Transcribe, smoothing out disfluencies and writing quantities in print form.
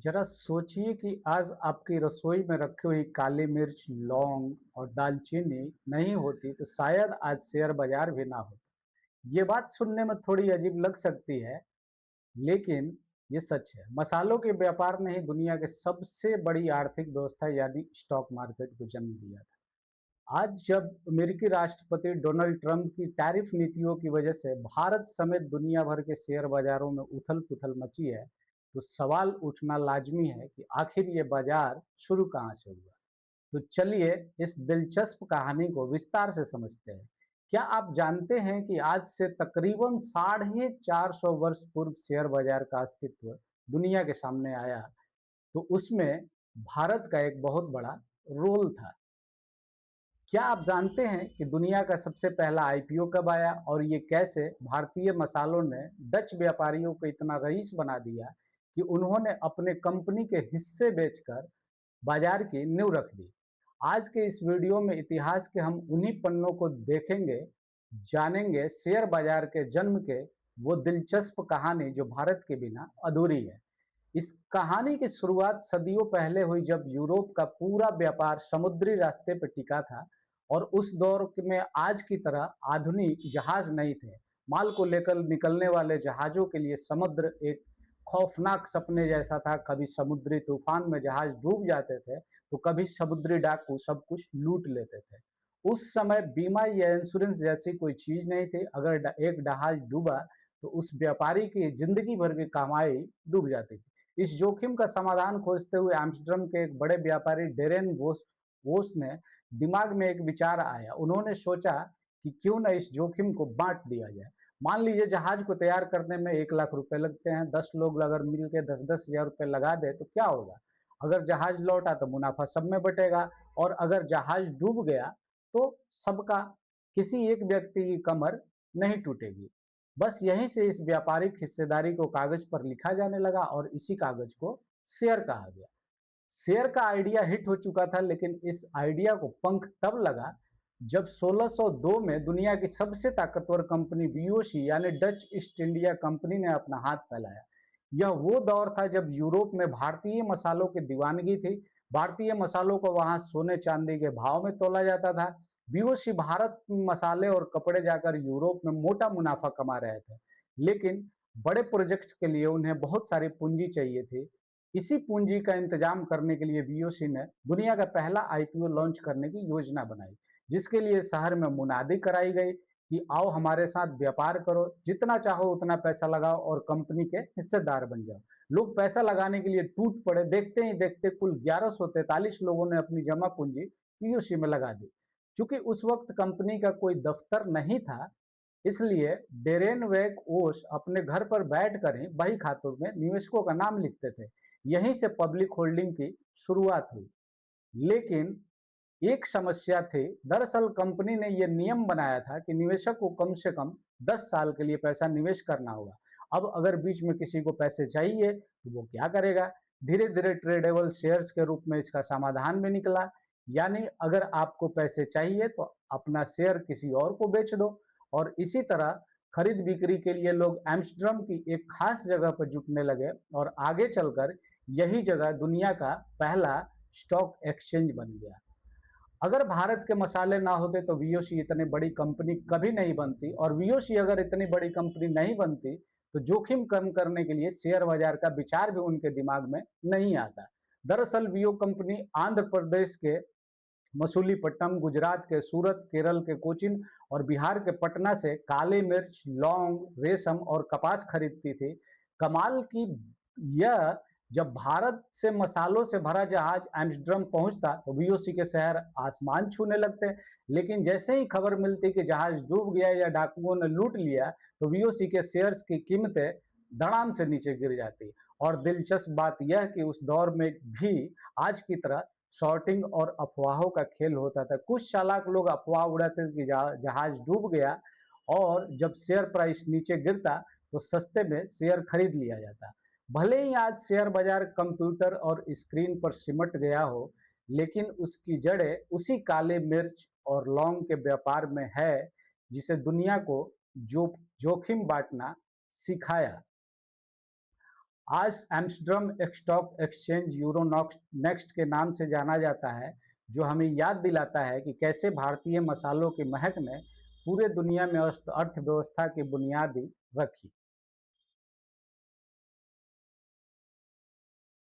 जरा सोचिए कि आज आपकी रसोई में रखी हुई काली मिर्च, लौंग और दालचीनी नहीं होती तो शायद आज शेयर बाजार भी ना होता। ये बात सुनने में थोड़ी अजीब लग सकती है, लेकिन ये सच है। मसालों के व्यापार ने ही दुनिया के सबसे बड़ी आर्थिक व्यवस्था यानी स्टॉक मार्केट को जन्म दिया था। आज जब अमेरिकी राष्ट्रपति डोनाल्ड ट्रंप की टैरिफ नीतियों की वजह से भारत समेत दुनिया भर के शेयर बाजारों में उथल-पुथल मची है, तो सवाल उठना लाजमी है कि आखिर ये बाजार शुरू कहाँ से हुआ? तो चलिए इस दिलचस्प कहानी को विस्तार से समझते हैं। क्या आप जानते हैं कि आज से तकरीबन साढ़े 400 वर्ष पूर्व शेयर बाजार का अस्तित्व दुनिया के सामने आया, तो उसमें भारत का एक बहुत बड़ा रोल था। क्या आप जानते हैं कि दुनिया का सबसे पहला आईपीओ कब आया और ये कैसे भारतीय मसालों ने डच व्यापारियों को इतना रईस बना दिया कि उन्होंने अपने कंपनी के हिस्से बेचकर बाजार की नींव रख दी। आज के इस वीडियो में इतिहास के हम उन्हीं पन्नों को देखेंगे, जानेंगे शेयर बाजार के जन्म के वो दिलचस्प कहानी जो भारत के बिना अधूरी है। इस कहानी की शुरुआत सदियों पहले हुई जब यूरोप का पूरा व्यापार समुद्री रास्ते पर टिका था और उस दौर में आज की तरह आधुनिक जहाज नहीं थे। माल को लेकर निकलने वाले जहाज़ों के लिए समुद्र एक खौफनाक सपने जैसा था। कभी समुद्री तूफान में जहाज डूब जाते थे, तो कभी समुद्री डाकू सब कुछ लूट लेते थे। उस समय बीमा या इंश्योरेंस जैसी कोई चीज़ नहीं थी। अगर एक जहाज डूबा, तो उस व्यापारी की ज़िंदगी भर की कमाई डूब जाती थी। इस जोखिम का समाधान खोजते हुए एम्स्टर्डम के एक बड़े व्यापारी डेरेन वोस वोस ने दिमाग में एक विचार आया। उन्होंने सोचा कि क्यों न इस जोखिम को बांट दिया जाए। मान लीजिए जहाज को तैयार करने में 1 लाख रुपए लगते हैं। 10 लोग अगर मिल के 10-10 हज़ार रुपए लगा दे तो क्या होगा? अगर जहाज लौटा तो मुनाफा सब में बटेगा, और अगर जहाज डूब गया तो सबका, किसी एक व्यक्ति की कमर नहीं टूटेगी। बस यहीं से इस व्यापारिक हिस्सेदारी को कागज पर लिखा जाने लगा और इसी कागज को शेयर कहा गया। शेयर का आइडिया हिट हो चुका था, लेकिन इस आइडिया को पंख तब लगा जब 1602 में दुनिया की सबसे ताकतवर कंपनी वीओसी यानी डच ईस्ट इंडिया कंपनी ने अपना हाथ फैलाया। यह वो दौर था जब यूरोप में भारतीय मसालों की दीवानगी थी। भारतीय मसालों को वहां सोने चांदी के भाव में तोला जाता था। वीओसी भारत में मसाले और कपड़े जाकर यूरोप में मोटा मुनाफा कमा रहे थे, लेकिन बड़े प्रोजेक्ट्स के लिए उन्हें बहुत सारी पूंजी चाहिए थी। इसी पूंजी का इंतजाम करने के लिए वीओसी ने दुनिया का पहला आईपीओ लॉन्च करने की योजना बनाई, जिसके लिए शहर में मुनादी कराई गई कि आओ हमारे साथ व्यापार करो, जितना चाहो उतना पैसा लगाओ और कंपनी के हिस्सेदार बन जाओ। लोग पैसा लगाने के लिए टूट पड़े। देखते ही देखते कुल 1143 लोगों ने अपनी जमा पूंजी पीओसी में लगा दी। चूंकि उस वक्त कंपनी का कोई दफ्तर नहीं था, इसलिए डेरेन वेक ओस अपने घर पर बैठकर ही बही खातों में निवेशकों का नाम लिखते थे। यहीं से पब्लिक होल्डिंग की शुरुआत हुई। लेकिन एक समस्या थी। दरअसल कंपनी ने यह नियम बनाया था कि निवेशक को कम से कम 10 साल के लिए पैसा निवेश करना होगा। अब अगर बीच में किसी को पैसे चाहिए तो वो क्या करेगा? धीरे धीरे ट्रेडेबल शेयर्स के रूप में इसका समाधान भी निकला। यानी अगर आपको पैसे चाहिए तो अपना शेयर किसी और को बेच दो। और इसी तरह खरीद बिक्री के लिए लोग एम्स्टर्डम की एक खास जगह पर जुटने लगे और आगे चलकर यही जगह दुनिया का पहला स्टॉक एक्सचेंज बन गया। अगर भारत के मसाले ना होते तो वीओसी इतनी बड़ी कंपनी कभी नहीं बनती, और वीओसी अगर इतनी बड़ी कंपनी नहीं बनती तो जोखिम कम करने के लिए शेयर बाजार का विचार भी उनके दिमाग में नहीं आता। दरअसल वीओ कंपनी आंध्र प्रदेश के मसूलीपट्टनम, गुजरात के सूरत, केरल के कोचीन और बिहार के पटना से काली मिर्च, लौंग, रेशम और कपास खरीदती थी। कमाल की यह, जब भारत से मसालों से भरा जहाज एम्स्टर्डम पहुंचता तो वीओसी के शहर आसमान छूने लगते। लेकिन जैसे ही खबर मिलती कि जहाज डूब गया या डाकुओं ने लूट लिया, तो वीओसी के शेयर्स की कीमतें धड़ाम से नीचे गिर जाती। और दिलचस्प बात यह कि उस दौर में भी आज की तरह शॉर्टिंग और अफवाहों का खेल होता था। कुछ चालाक लोग अफवाह उड़ाते थे कि जहाज डूब गया, और जब शेयर प्राइस नीचे गिरता तो सस्ते में शेयर खरीद लिया जाता। भले ही आज शेयर बाजार कंप्यूटर और स्क्रीन पर सिमट गया हो, लेकिन उसकी जड़ें उसी काले मिर्च और लौंग के व्यापार में है, जिसे दुनिया को जो जोखिम बांटना सिखाया। आज एम्स्टर्डम स्टॉक एक्सचेंज यूरोनॉक्स नेक्स्ट के नाम से जाना जाता है, जो हमें याद दिलाता है कि कैसे भारतीय मसालों की महक ने पूरे दुनिया में अर्थव्यवस्था की बुनियादी रखी।